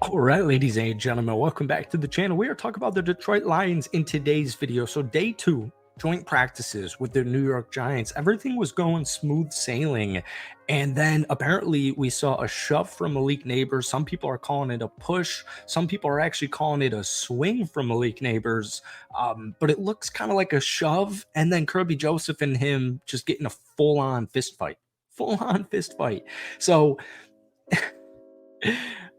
All right, ladies and gentlemen, welcome back to the channel. We are talking about the Detroit Lions in today's video. So day 2, joint practices with the New York Giants. Everything was going smooth sailing. And then apparently we saw a shove from Malik Neighbors. Some people are calling it a push. Some people are actually calling it a swing from Malik Neighbors. But it looks kind of like a shove. And then Kirby Joseph and him just getting a full-on fist fight. Full-on fist fight. So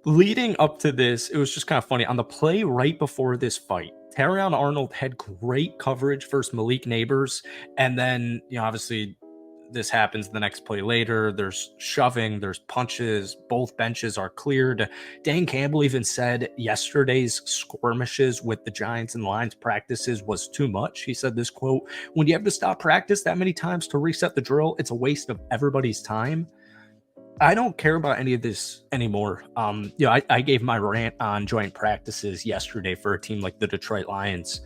leading up to this, it was just kind of funny. On the play right before this fight, Terrion Arnold had great coverage versus Malik Neighbors. And then, obviously this happens the next play later. There's shoving, there's punches, both benches are cleared. Dan Campbell even said yesterday's skirmishes with the Giants and Lions practices was too much. He said this quote, "When you have to stop practice that many times to reset the drill, it's a waste of everybody's time." I don't care about any of this anymore. I gave my rant on joint practices yesterday for a team like the Detroit Lions.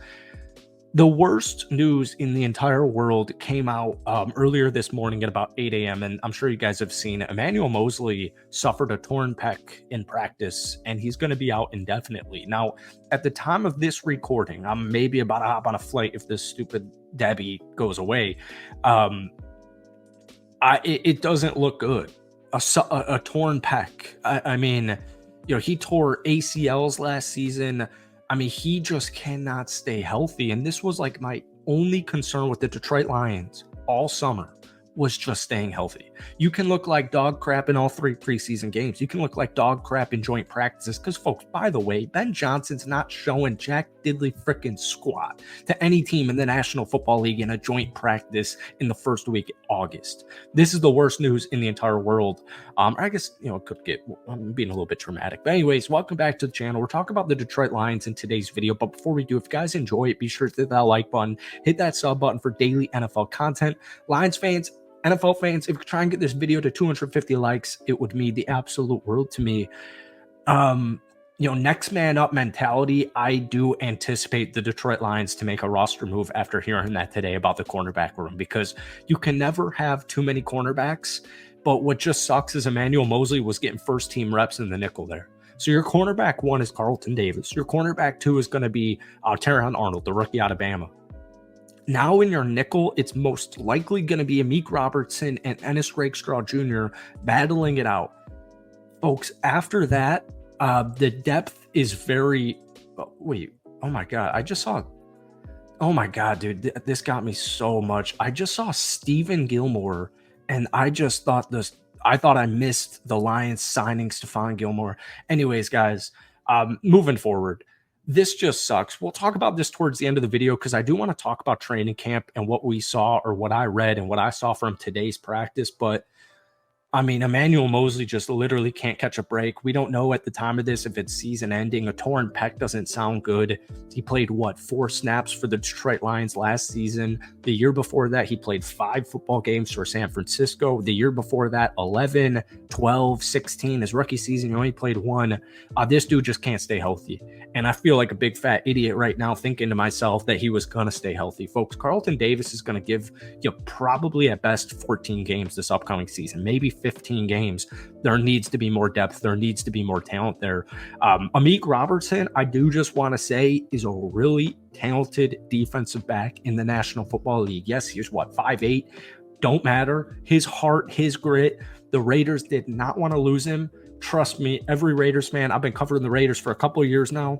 The worst news in the entire world came out earlier this morning at about 8 a.m. And I'm sure you guys have seen Emanuel Mosley suffered a torn pec in practice, and he's going to be out indefinitely. Now, at the time of this recording, I'm maybe about to hop on a flight if this stupid Debbie goes away. It doesn't look good. A torn pec. I mean, he tore ACLs last season. I mean, he just cannot stay healthy. And this was like my only concern with the Detroit Lions all summer, was just staying healthy. You can look like dog crap in all 3 preseason games. You can look like dog crap in joint practices. Because, folks, by the way, Ben Johnson's not showing jack diddly frickin' squat to any team in the National Football League in a joint practice in the first week of August. This is the worst news in the entire world. I guess, it could get, I'm being a little bit dramatic. But anyways, welcome back to the channel. We're talking about the Detroit Lions in today's video. But before we do, if you guys enjoy it, be sure to hit that like button, hit that sub button for daily NFL content. Lions fans, NFL fans, if you try and get this video to 250 likes, it would mean the absolute world to me. Next man up mentality. I do anticipate the Detroit Lions to make a roster move after hearing that today about the cornerback room, because you can never have too many cornerbacks. But what just sucks is Emanuel Mosley was getting first team reps in the nickel there. So your cornerback 1 is Carlton Davis. Your cornerback 2 is going to be Terrion Arnold, the rookie out of Bama. Now in your nickel, it's most likely going to be Amik Robertson and Ennis Rakestraw Jr. battling it out. Folks, after that, the depth is very... oh my God, I just saw... Oh my God, dude, this got me so much. I just saw Stephen Gilmore, and I just thought I missed the Lions signing Stephon Gilmore. Anyways, guys, moving forward. This just sucks. We'll talk about this towards the end of the video, because I do want to talk about training camp and what we saw, or what I read and what I saw from today's practice. But I mean, Emanuel Mosley just literally can't catch a break. We don't know at the time of this if it's season ending. A torn pec doesn't sound good. He played, 4 snaps for the Detroit Lions last season. The year before that, he played 5 football games for San Francisco. The year before that, 11, 12, 16. His rookie season, he only played 1. This dude just can't stay healthy. And I feel like a big fat idiot right now thinking to myself that he was going to stay healthy. Folks, Carlton Davis is going to give you probably at best 14 games this upcoming season, maybe 15 games. There needs to be more depth. There needs to be more talent there. Amik Robertson, I do just want to say, is a really talented defensive back in the National Football League. Yes, he's 5'8". Don't matter. His heart, his grit. The Raiders did not want to lose him. Trust me, every Raiders fan, I've been covering the Raiders for a couple of years now.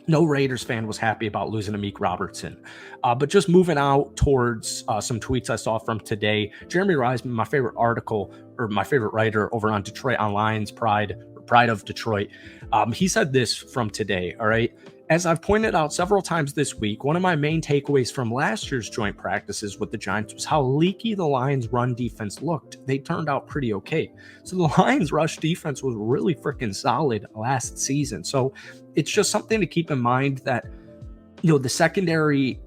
No Raiders fan was happy about losing Amik Robertson. But just moving out towards some tweets I saw from today. Jeremy Reisman, my favorite article, or my favorite writer over on Detroit Online's Pride of Detroit, he said this from today, all right? As I've pointed out several times this week, one of my main takeaways from last year's joint practices with the Giants was how leaky the Lions' run defense looked. They turned out pretty okay. So the Lions' rush defense was really freaking solid last season. So it's just something to keep in mind that, the secondary...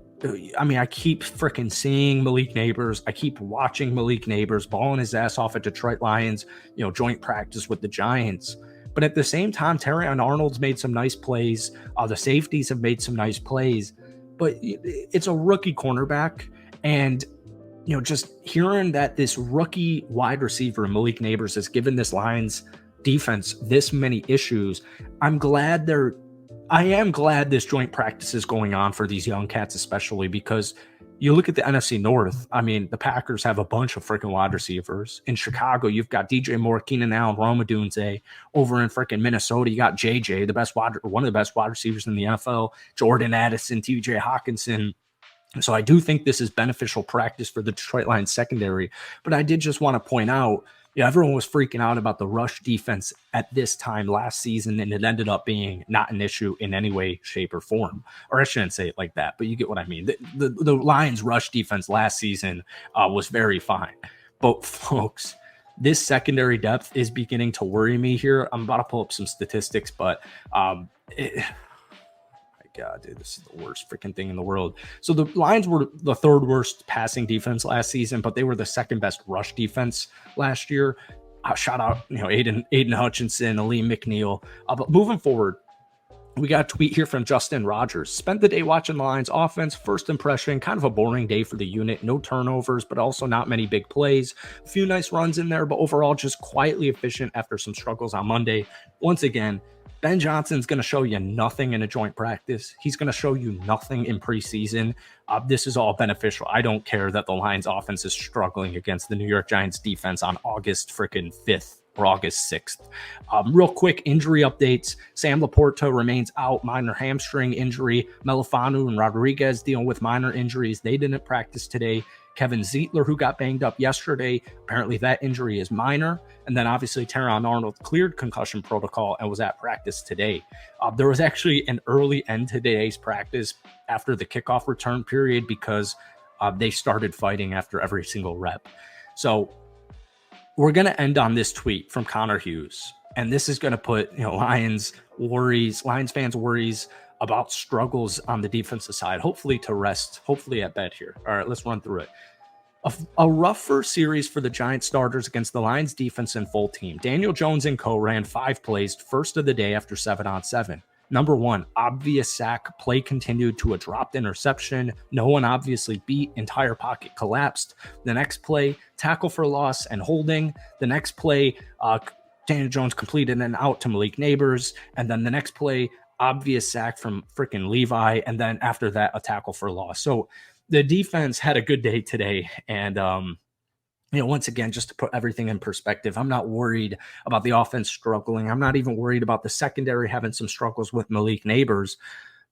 I mean, I keep freaking seeing Malik Neighbors. I keep watching Malik Neighbors balling his ass off at Detroit Lions, joint practice with the Giants. But at the same time, Terrion Arnold's made some nice plays. The safeties have made some nice plays. But it's a rookie cornerback. And, just hearing that this rookie wide receiver, Malik Neighbors, has given this Lions defense this many issues. I'm glad they're I am glad this joint practice is going on for these young cats, especially because you look at the NFC North. I mean, the Packers have a bunch of freaking wide receivers. In Chicago, you've got DJ Moore, Keenan Allen, Rome Odunze. Over in freaking Minnesota, you got JJ, one of the best wide receivers in the NFL, Jordan Addison, TJ Hawkinson. So I do think this is beneficial practice for the Detroit Lions secondary. But I did just want to point out, everyone was freaking out about the rush defense at this time last season, and it ended up being not an issue in any way, shape, or form. Or I shouldn't say it like that, but you get what I mean. The Lions rush defense last season was very fine. But folks, this secondary depth is beginning to worry me here. I'm about to pull up some statistics, but God, dude, this is the worst freaking thing in the world. So the Lions were the third worst passing defense last season, but they were the second best rush defense last year. Shout out, Aiden Hutchinson, Aleem McNeil. But moving forward, we got a tweet here from Justin Rogers. Spent the day watching the Lions offense. First impression, kind of a boring day for the unit. No turnovers, but also not many big plays. A few nice runs in there, but overall just quietly efficient after some struggles on Monday. Once again, Ben Johnson's going to show you nothing in a joint practice. He's going to show you nothing in preseason. This is all beneficial. I don't care that the Lions offense is struggling against the New York Giants defense on August freaking 5th or August 6th. Real quick injury updates. Sam Laporta remains out, minor hamstring injury. Melifanu and Rodriguez dealing with minor injuries. They didn't practice today. Kevin Zeitler, who got banged up yesterday, apparently that injury is minor. And then obviously Teron Arnold cleared concussion protocol and was at practice today. There was actually an early end to today's practice after the kickoff return period because they started fighting after every single rep. So we're going to end on this tweet from Connor Hughes. And this is going to put Lions fans' worries about struggles on the defensive side, hopefully to rest, hopefully at bed here. All right, let's run through it. A rough first series for the Giants starters against the Lions defense and full team. Daniel Jones and co. ran 5 plays, first of the day after 7-on-7. Number 1, obvious sack. Play continued to a dropped interception. No one obviously beat. Entire pocket collapsed. The next play, tackle for loss and holding. The next play, Daniel Jones completed an out to Malik Neighbors. And then the next play, obvious sack from freaking Levi. And then after that, a tackle for loss. So the defense had a good day today. And, once again, just to put everything in perspective, I'm not worried about the offense struggling. I'm not even worried about the secondary having some struggles with Malik Neighbors.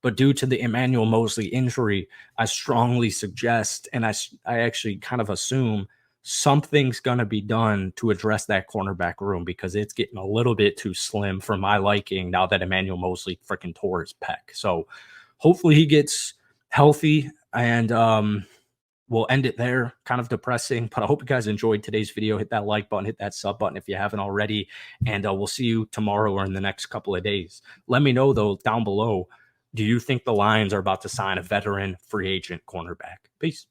But due to the Emanuel Mosley injury, I strongly suggest, and I actually kind of assume, something's going to be done to address that cornerback room because it's getting a little bit too slim for my liking now that Emanuel Mosley freaking tore his pec. So hopefully he gets healthy, and we'll end it there. Kind of depressing, but I hope you guys enjoyed today's video. Hit that like button, hit that sub button if you haven't already, and we'll see you tomorrow or in the next couple of days. Let me know, though, down below, do you think the Lions are about to sign a veteran free agent cornerback? Peace.